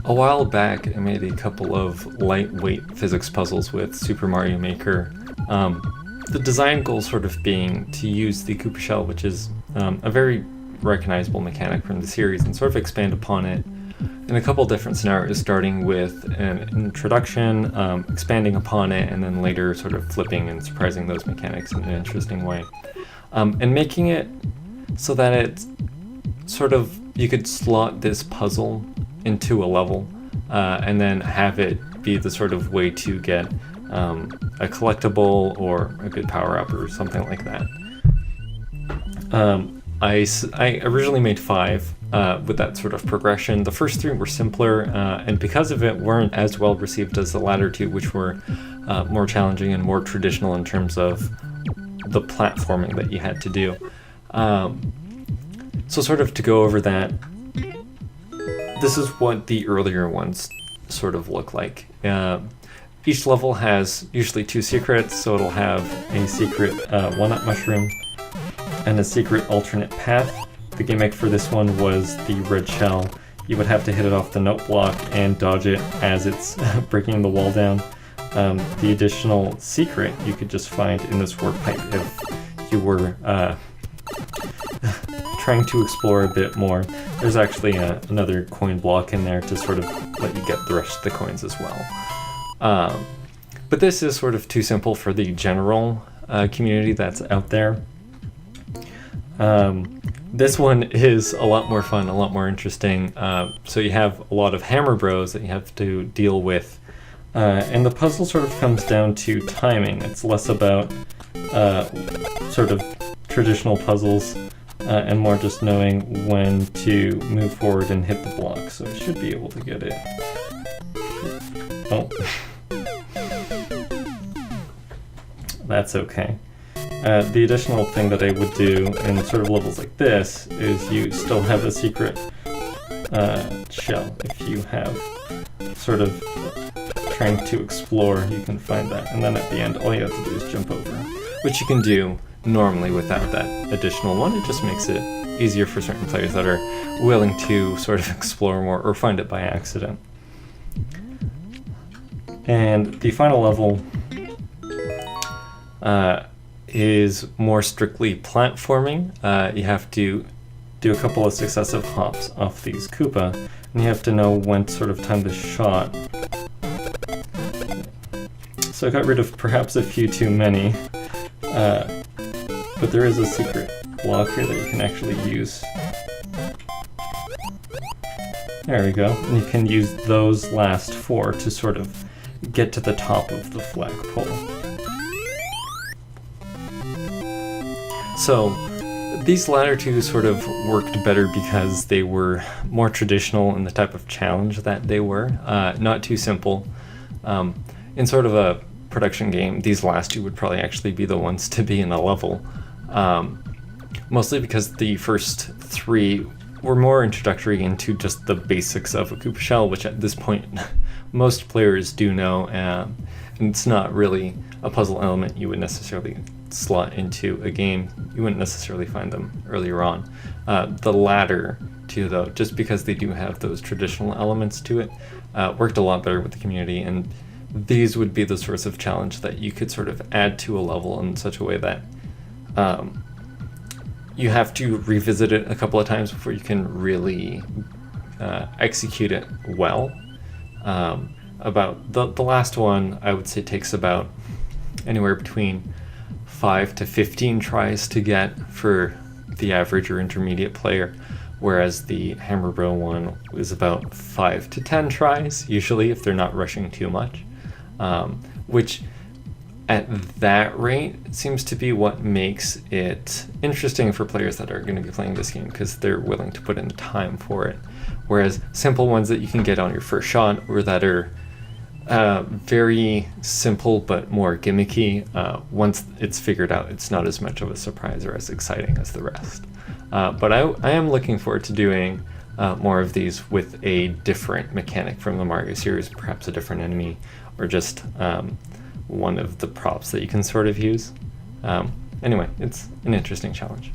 A while back, I made a couple of lightweight physics puzzles with Super Mario Maker. The design goal sort of being to use the Koopa Shell, which is a very recognizable mechanic from the series, and sort of expand upon it in a couple different scenarios, starting with an introduction, expanding upon it, and then later sort of flipping and surprising those mechanics in an interesting way. And making it so that it's sort of, you could slot this puzzle into a level, and then have it be the sort of way to get a collectible or a good power-up or something like that. I originally made 5 with that sort of progression. The first 3 were simpler, and because of it weren't as well received as the latter 2, which were more challenging and more traditional in terms of the platforming that you had to do. So sort of to go over that, this is what the earlier ones sort of look like. Each level has usually 2 secrets, so it'll have a secret one-up mushroom and a secret alternate path. The gimmick for this one was the red shell. You would have to hit it off the note block and dodge it as it's breaking the wall down. The additional secret you could just find in this warp pipe if you were trying to explore a bit more. There's actually another coin block in there to sort of let you get the rest of the coins as well. But this is sort of too simple for the general community that's out there. This one is a lot more fun, a lot more interesting. So you have a lot of hammer bros that you have to deal with. And the puzzle sort of comes down to timing. It's less about sort of traditional puzzles and more just knowing when to move forward and hit the block. So I should be able to get it. Oh. That's okay. The additional thing that I would do in sort of levels like this is you still have a secret shell. If you have sort of trying to explore, you can find that. And then at the end, all you have to do is jump over. Which you can do normally without that additional one. It just makes it easier for certain players that are willing to sort of explore more or find it by accident. And the final level is more strictly platforming. You have to do a couple of successive hops off these Koopa, and you have to know when to sort of time the shot. So I got rid of perhaps a few too many, but there is a secret block here that you can actually use. There we go. And you can use those last 4 to sort of get to the top of the flagpole. So these latter 2 sort of worked better because they were more traditional in the type of challenge that they were, not too simple. In sort of a production game, these last 2 would probably actually be the ones to be in a level, mostly because the first 3 were more introductory into just the basics of a Koopa Shell, which at this point most players do know, and it's not really a puzzle element you would necessarily slot into a game. You wouldn't necessarily find them earlier on. The latter 2, though, just because they do have those traditional elements to it, worked a lot better with the community, and these would be the sorts of challenge that you could sort of add to a level in such a way that you have to revisit it a couple of times before you can really execute it well. About the last one, I would say takes about anywhere between 5 to 15 tries to get for the average or intermediate player, whereas the Hammer Bro one is about 5 to 10 tries, usually, if they're not rushing too much, which at that rate seems to be what makes it interesting for players that are going to be playing this game, because they're willing to put in time for it, whereas simple ones that you can get on your first shot or that are very simple but more gimmicky, once it's figured out, it's not as much of a surprise or as exciting as the rest. But I am looking forward to doing more of these with a different mechanic from the Mario series, perhaps a different enemy, or just one of the props that you can sort of use. Anyway, it's an interesting challenge.